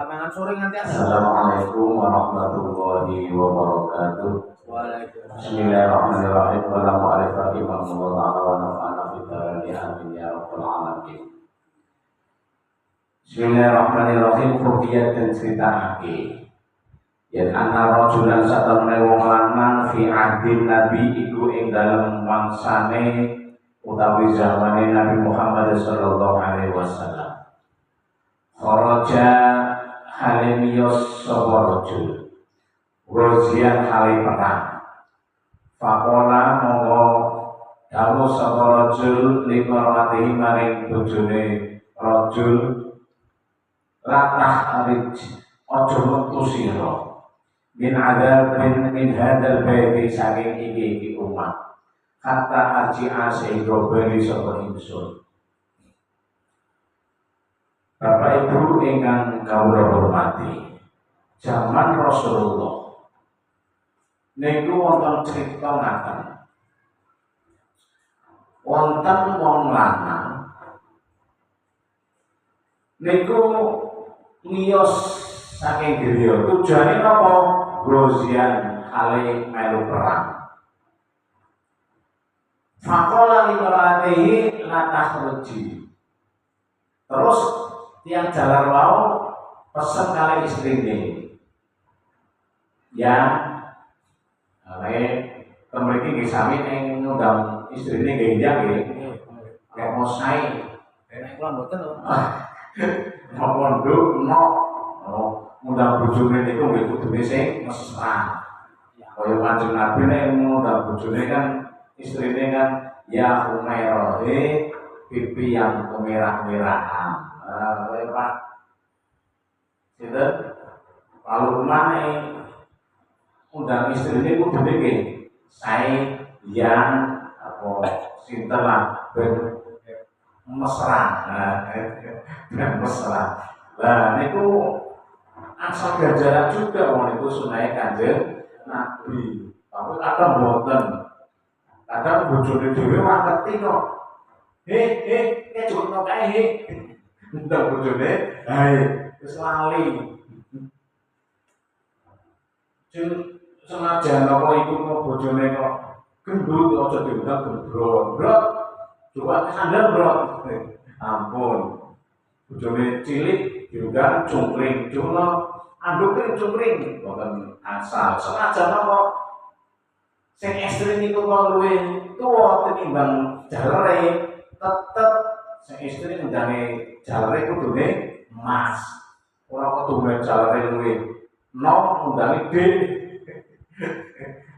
Assalamualaikum warahmatullahi wabarakatuh. Bismillahirrahmanirrahim. Assalamualaikum warahmatullahi wabarakatuh. Bismillahirrahmanirrahim. Ruqyah dan critakake yen ana rajulan satemene wong lanang fi ahdin nabi iku ing dalem mangsane utawi zamane Nabi Muhammad sallallahu alaihi wasallam. Kharaja halimiyos sapa rajul Rozian hale perang. Fakola monggo dawuh sapa rajul limarwatihi maring bojone rajul latah arij aja metu sira min adabin min hadal baiti saking iki umat kata arji'a sehingga bali sapa ingsun. Bapak Ibu ingkang kawula hormati, zaman Rasulullah niku wonten crita ngaten. Wonten wong lanang niku ngiyos saking griya. Tujuane napa? Rozian hale melu perang. Faqala li mar'atihi la takhruji. Terus tiang jalan wau pesen kali istrine yang temen iki nggih sami ning ngundang istrine nggih nggih kayak mosai nek kula mboten mau pondok ngundang bojone niku nggih kudune sing mesra kaya Kanjeng Nabi nek ngundang bojone kan istrine kan ya Umairah pipi yang kemerah-merahan. Pak, gitu. Kalau mana undang istri ini kudu niki, saya yang sinten lah mesra, mesra. Lah niku asal ganjaran juga, wong niku sunai Kanjeng Nabi. Tapi kadang boten, kadang bojone dhewe ora ngerti kok. Cuma kae ndak bojone, wis lali. Senajan apa iku kok bojone kok gendut aja diundang gembrot. Coba sandal brot. Ampun. Bojone cilik diundang cungkring, cuma anduke cungkring. Boten asal. Senajan apa sing estri niku kok luwih tuwa tinimbang jalere, tetep sing istri ngendane jalere kudune emas. Ora kudu jalere luwih nom ngendane D.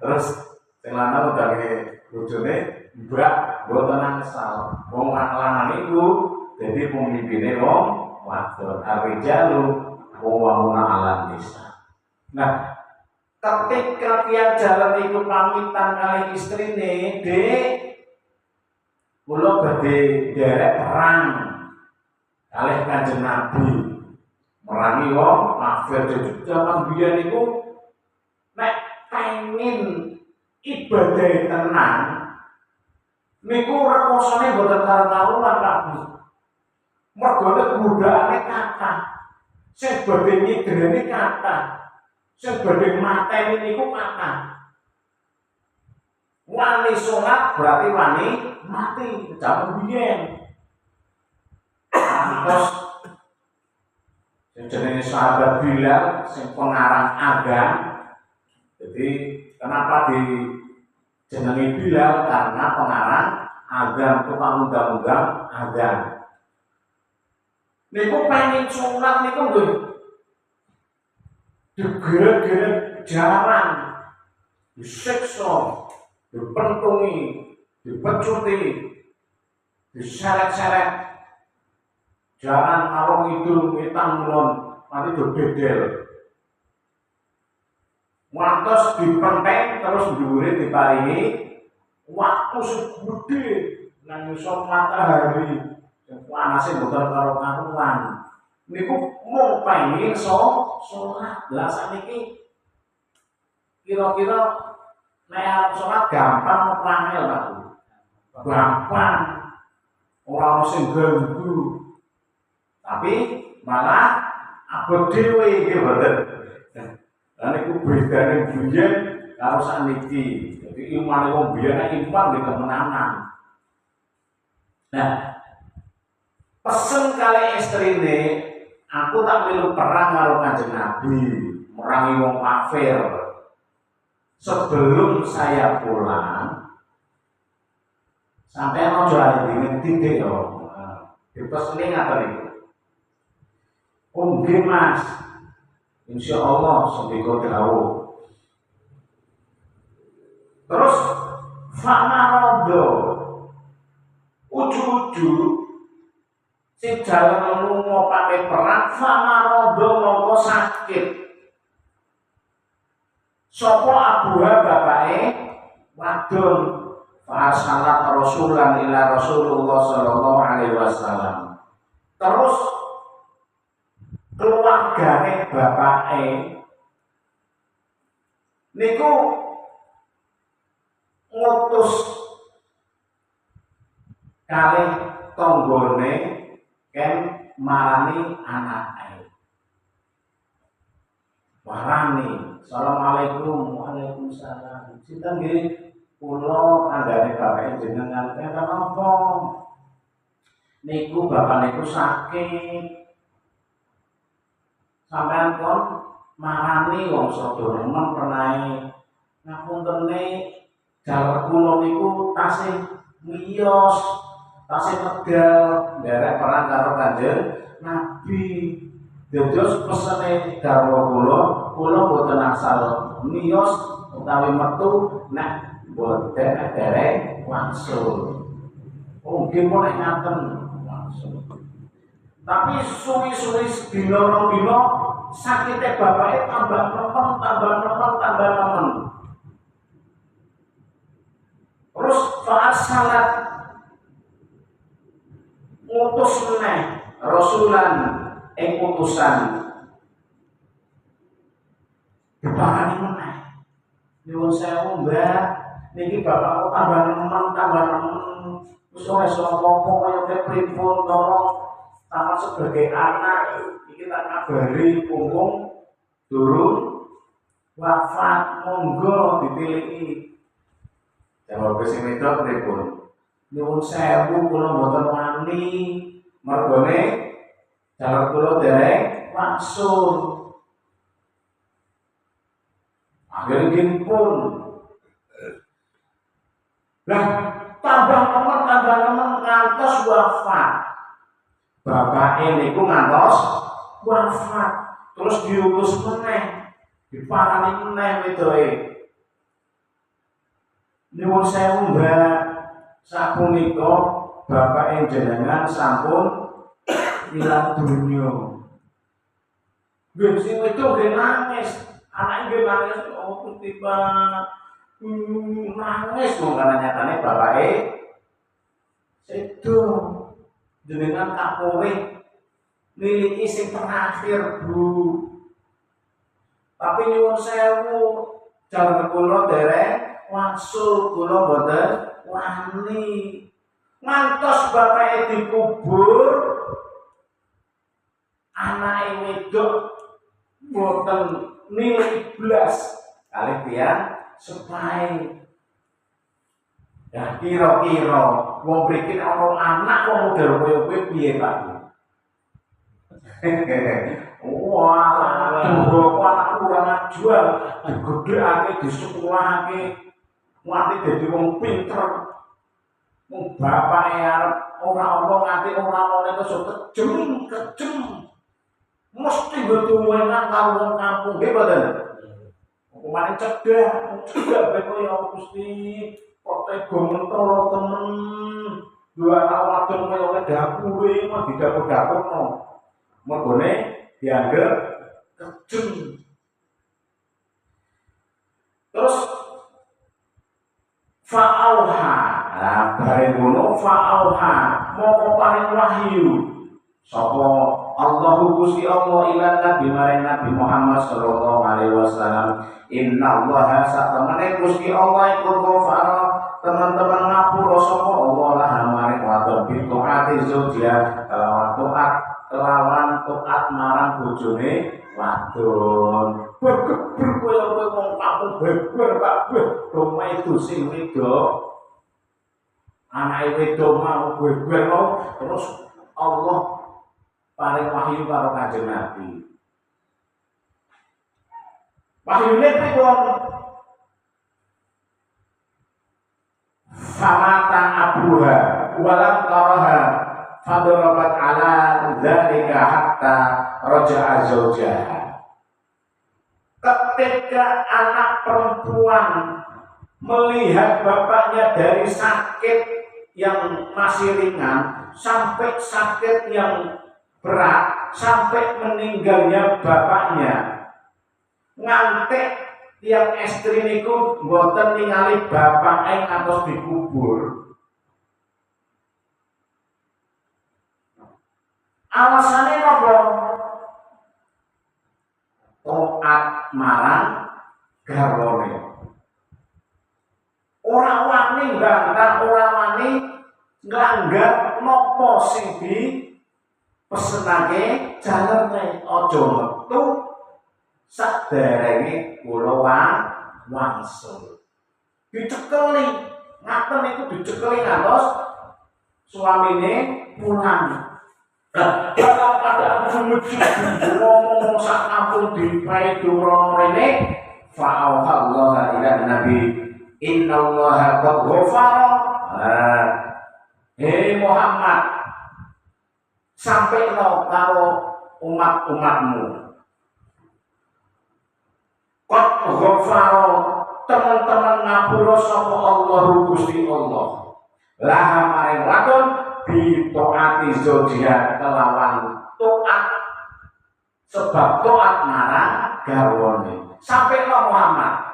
Terus sing lanang ngendane bojone mbak mboten asal. Wong lanang iku dadi pemimpine wong wadon. Arijalu wawuna alam desa. Nah, ketika tiang jalan itu pamitan kali istrine, Dek, kula badhe derek perang kalih Kanjeng Nabi. Merangi wong kafir zaman biyen niku nek pengin ibadah tenan niku rekosane boten karo-karuan Nabi. Mergo nek godhaane kathah, sing badhe nyidrene kathah, sing badhe mateni niku kathah. Wani salat berarti wani mati zaman biyen. Terus jenenge sahabat Bilal sing pengarang azan. Jadi kenapa dijenengi Bilal? Karena pengarang azan, tukang undang-undang azan. Niku pengen salat niku nggih digeret-geret jarang, disiksa, dipentungi, dipecuti, diseret-seret. Jangan arung idul mitang mulon nanti dodedel. Wantos dipenteng terus dhuwure diparingi waktu sing gedhe nang ngisor matahari. Panase mboten karo karuan. Niku mung pengin salat. Lah sakniki kira-kira nek arep salat gampang apa angel, Pak? Gampang. Ora ono sing ganggu. Tapi malah Abot dhewe iki mboten. Lan iku bedane biyen karo sakniki. Jadi imane wong biyen nek iman nggih temenanan. Nah, pesen kali istrine, aku tak melu perang karo Kanjeng Nabi, merangi wong kafir. Sebelum saya pulang, sampai ojo alih titik yo. Dipeseni ngaten iku. Nggih Mas. Insyaallah sedika dawuh. Terus famarodo uju-uju si jalan lunga pakai perang famarodo mongko sakit. Sopo abuha bapake wadon fasalat rasulan ila Rasulullah sallallahu alaihi wasallam. Terus keluargane bapake niku ngutus kali tonggone ken marani anake. Warani, assalamualaikum, waalaikumsalam. Sinten nggih kula kanggane bapake jenengan enten apa? Niku bapak niku sakit. Sampeyan kon marani wong sadaya men penae. Ngapuntene jaler kula niku tasih miyos, tasih medal nderek perang karo Kanjeng Nabi. Dados pesene garwa kula boten asal miyos utawi metu nek boten derek wangsul. Nggih kok nek ngaten wangsul. Tapi suwi-suwi sedina rong dina sakite bapake tambah nemen. Terus fa'asalat ngutus meneh rasulan ing utusan diparani meneh. Nyuwun sewu Mbak, niki bapakku tambah nemen. Wis ora iso apa-apa kaya pripun tolong sama sebagai anak iki tak kabari punggung durung wafat monggo ditiliki. Jawab sing wedok pripun? Nyuwun sewu kula mboten wani mergone jalan kula derek wangsul. Akhirnya pun lah tambah nemen ngantos wafat. Bapake niku ngantos wafat. Terus diutus meneh, diparani meneh wedoke. Nyuwun sewu Mbak, sapunika bapake jenengan sampun ilang dunya. Nggih sing wedok nggih nangis, anake nggih nangis, oh Gusti Pak. Nangis wong kana nyatane bapake sedo. Jenengan kapoleh miliki sing terakhir Bu. Tapi nyuwun sewu, jalan kula derek wangsul kula boten wani. Ngantos bapake dikubur, anake wedok boten nilai blas kalih tiyang sepahe. Ya kira-kira wong mriki ana anak wong model koyo kowe piye Pak? Wah, anak kurang ajar, digedhekake, disekolahake, nganti dadi wong pinter. Wong bapake arep ora apa nganti ora oleh keso kejem. Mesti betuwenan karo wong kampung, nggih mboten? Hukumane cegah bae koyo Gusti. Kok tega mentolo temen. Dua anak wadon kaya dapure mah didapur-dapurno. Mergone dianggap kejem. Terus fa'auha. Nah, bareng ngono fa'auha, moko paring wahyu. Sapa Allahu Gusti Allah ila Nabi maring Nabi Muhammad sallallahu alaihi wasallam. Innallaha satamane Gusti Allah iku ghafara teman-teman ngapura sapa Allah lah maring wadon bituati zaujiah kelawan taat kelawan taat marang bojone wadon. Bergeber koyo wong kampung beber kabeh. Roma itu sing wedok. Anake wedok mau beber mau terus Allah paring wahyu karo Kanjeng Nabi. Wahyune pripun? Famata abuha walam taraha fadarabat ala dzalika hatta raja'a zaujaha. Ketika anak perempuan melihat bapaknya dari sakit yang masih ringan sampai sakit yang berat, sampai meninggalnya bapaknya, ngantek tiang estri niku mboten ningali bapake ngantos dikubur. Alasane napa? Taat marang garwane. Ora wani bantah, ora wani nglanggar napa sing dipesenake jalane, aja metu saderenge kula wangsul. Dicekeli, ngaten iku dicekeli ngantos suamine pulang. Lah, pada sumujud ngomong sak ampun dipae durana rene fa'auhallahu ila nabi innallaha qad ghafara. Hei Muhammad, sampai lo karo umat-umatmu. Qad ghafara, teman-teman ngapura sapa Allah Gusti Allah. Laha maring wadon bi taati zaujiha kelawan taat sebab taat marang garwane. Sampai lo Muhammad.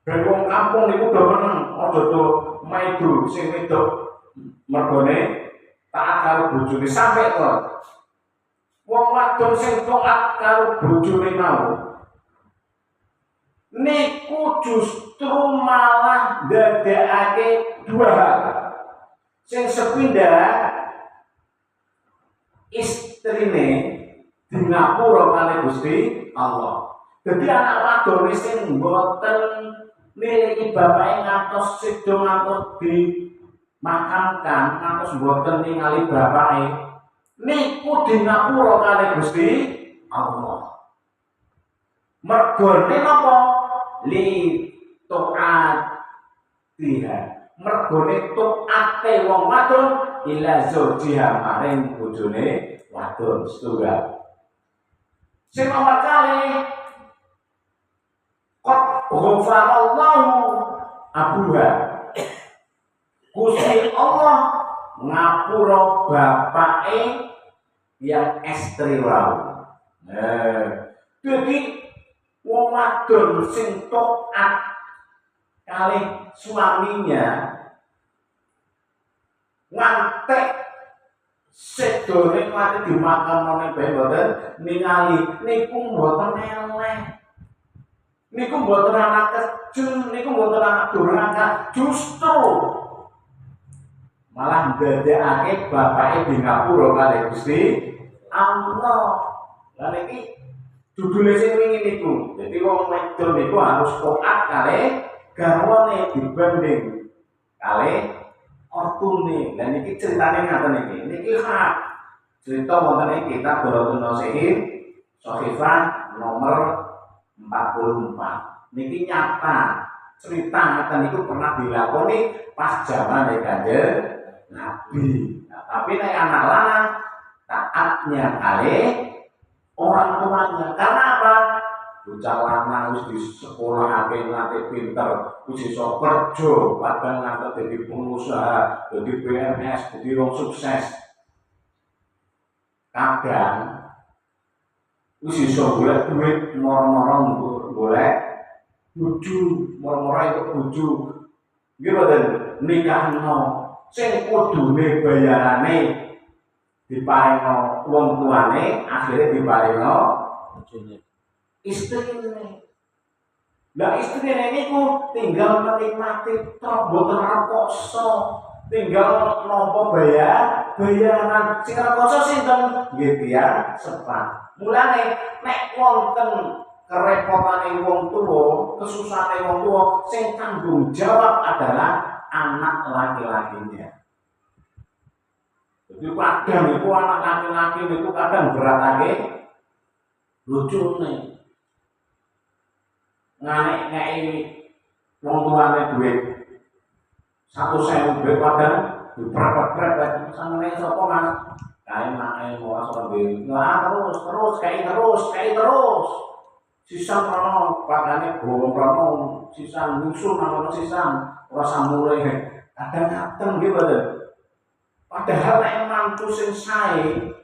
Ben wong kampung niku do meneng, aja do maidu sing wedok mergone taat karo bojone sampai kok. Wong wadon sing taat karo bojone mau niku justru malah ndadekake dua hal. Sing sepindah istrine di ngapura kali Gusti Allah. Jadi anak wadon sing mboten niliki bapake ngantos sedo ngantos dimakamkan ngantos mboten ningali bapake niku di ngapura kali Gusti Allah. Mergone napa? Li taatiha. Mergone taate wong wadon ila zaujiha maring bojone wadon setunggal. Sing nomor kali qad ghafarallahu abuha. Gusti Allah ngapura bapake yang estri wau. Jadi wong wadon sing taat kali suaminya ngantek sedone mati dimakamane bae mboten ningali niku mboten eleh. Niku mboten anak kecil, niku mboten anak durhaka, justru malah ndadekake bapake di ngapura kali Gusti Allah. Lah niki judule sing wingi niku. Dadi wong wedon niku harus taat kali garwane dibanding kali ortune. Lah niki critane ngaten iki. Niki hak cerita wonten ing kitab Dharatul Nasihin Shahifah nomor 44. Niki nyata cerita ngaten niku pernah dilakoni pas zaman Kanjeng Nabi. Nah, tapi nek anak lanang taatnya kali orang tuanya. Karena apa? Bocah lanang wis disekolahake nganti pinter, wis iso kerja, padahal nganti dadi pengusaha, dadi PNS, dadi wong sukses. Kadang wis iso golek duit moro-moro golek bojo, moro-moro itu bojo. Nggih mboten nikahno sing kudune bayarane diparingno wong tuane, akhire diparingno istrine. Lah istrine niku tinggal menikmati tok, mboten rekoso, tinggal nampa bayaran sing rekoso sinten nggih tiyang sepat. Mulane nek wonten kerepotane wong tuwa, kesusahane wong tuwa, sing tanggung jawab adalah anak laki-lakinya. Jadi kadang itu anak laki-laki itu kadang beratake lucune. Nganek-ngeki wong tuane duit 100.000 duit padahal dipret-pret sampeyan sapa Mas? Kae make mau sampe lah terus terus. Sisam rono padane bowong rono sisam nyusul nang sisam ora samure. Kadang-kadang nggih mboten. Padahal nek mantu sing sae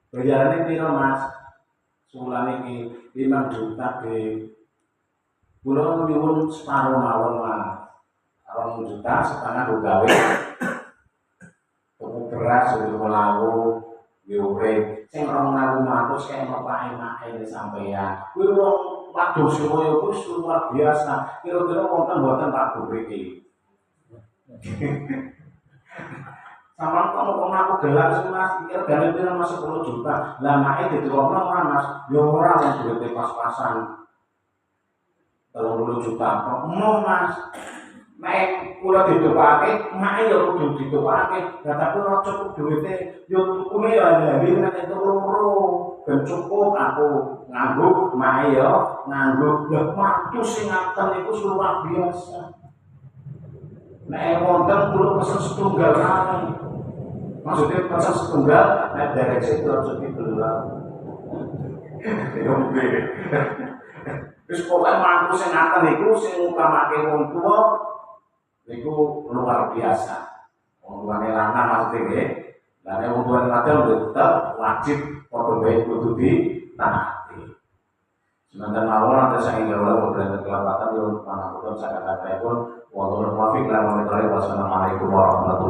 bayarane piro Mas? Sulane iki 5 juta nggih. Kula nyuwun separo mawon Mas. 2 juta setengah go gawe. Tuku beras yo lawu yo urip. Sing 2.500 kae mepake-make sampeyan. Kuwi wong wadus koyo wis luar biasa. Kira-kira wonten mboten Pak Bu mriki. Sama kalau aku gelar sih Mas, kira dari itu masih 10 juta. Lah make ditukokno ora Mas? Yo ora wong duwite pas-pasan. 30 juta kok mau Mas. Nek kula ditupake, make yo kudu ditupake. Lah tapi ora cukup duwite, yo tukune yo hari nek itu loro. Ben cukup aku nganggo, make yo nganggo. Lah waktu sing ngaten iku luar biasa. Nek wonten kula pesen setunggal kae. Maksudnya pesen setunggal, nek direksi itu harus dibelah. Ya mungkin. Terus pokoknya mantu sing ngaten iku sing utamake wong tuwa niku luar biasa. Wong tuane lanang maksudnya nggih. Lah nek wong tuane wadon tetep wajib padha wae kudu ditaati. Semanten mawon ate saking kula beberapa kelapatan yo pangapunten saged pun wonten muafik lan wassalamualaikum warahmatullahi